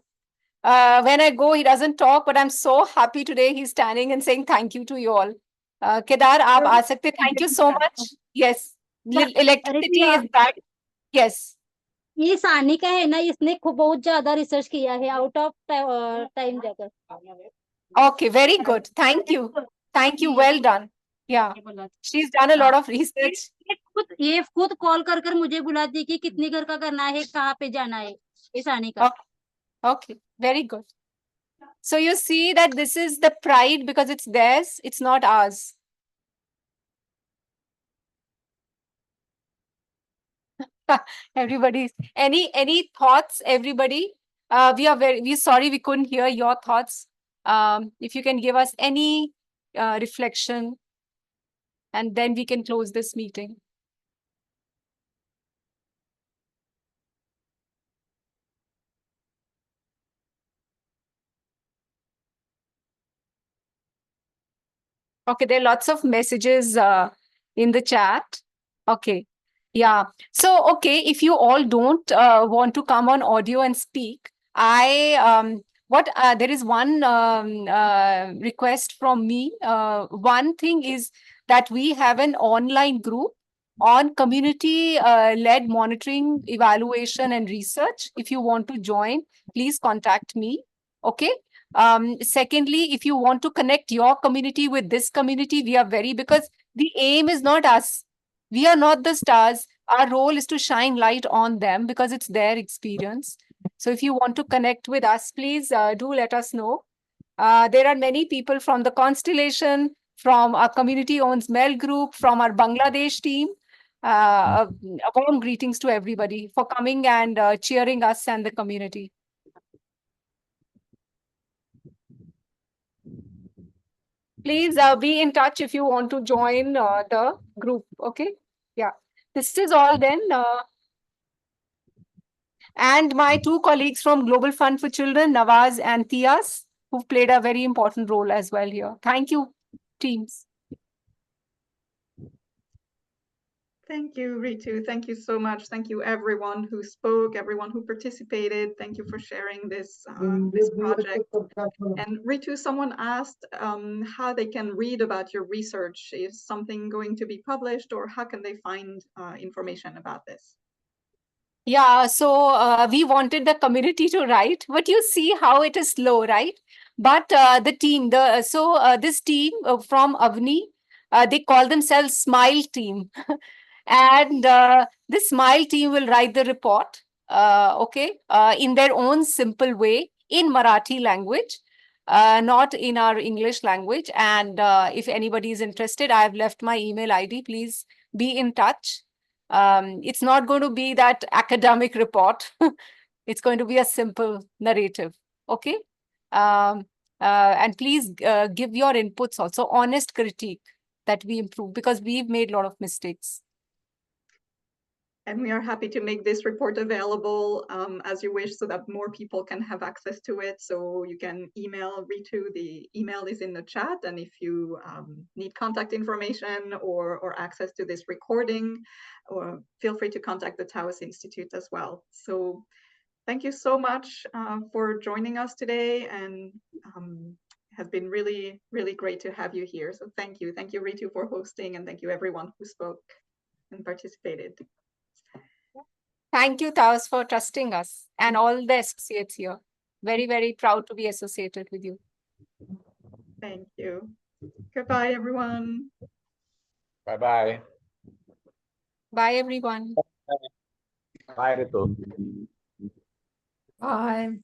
When I go, he doesn't talk, but I'm so happy today he's standing and saying thank you to you all. Kedar, aap aa sakte. Thank you so much. Yes. Electricity is back. Yes. ये सानिका है ना, इसने बहुत ज्यादा research किया है out of time जाकर. Okay, very good. Thank you. Thank you. Well done. Yeah. She's done a lot of research. ये खुद कॉल कर मुझे बुलाती कि कितनी घर का करना है, कहाँ पे जाना है. ये Sanika. Okay, very good. So you see that this is the pride because it's theirs, it's not ours. Everybody, any thoughts, everybody? We're sorry we couldn't hear your thoughts. If you can give us any reflection, and then we can close this meeting. Okay, there are lots of messages in the chat. Okay, yeah. So, okay, if you all don't want to come on audio and speak, there is one request from me. One thing is that we have an online group on community-led monitoring, evaluation, and research. If you want to join, please contact me. Okay. Secondly, if you want to connect your community with this community, because the aim is not us. We are not the stars. Our role is to shine light on them because it's their experience. So if you want to connect with us, please do let us know. There are many people from the Constellation, from our community owns Mel group, from our Bangladesh team. A warm greetings to everybody for coming and cheering us and the community. Please be in touch if you want to join the group. Okay. Yeah. This is all then. And my two colleagues from Global Fund for Children, Nawaz and Tias, who played a very important role as well here. Thank you, teams. Thank you, Ritu. Thank you so much. Thank you, everyone who spoke, everyone who participated. Thank you for sharing this project. And Ritu, someone asked how they can read about your research. Is something going to be published, or how can they find information about this? Yeah, so we wanted the community to write, but you see how it is slow, right? But the team, this team from Avni, they call themselves Smile Team. And this Smile team will write the report, in their own simple way in Marathi language, not in our English language. And if anybody is interested, I've left my email ID. Please be in touch. It's not going to be that academic report. It's going to be a simple narrative. Okay. And please give your inputs also, honest critique that we improve because we've made a lot of mistakes. And we are happy to make this report available as you wish so that more people can have access to it. So you can email Ritu, the email is in the chat. And if you need contact information or access to this recording, or feel free to contact the Taos Institute as well. So thank you so much for joining us today, and has been really, really great to have you here. So thank you. Thank you, Ritu, for hosting, and thank you everyone who spoke and participated. Thank you, Taos, for trusting us and all the associates here. very, very proud to be associated with you. Thank you. Goodbye, everyone. Bye-bye. Bye, everyone. Bye, Ritu. Bye.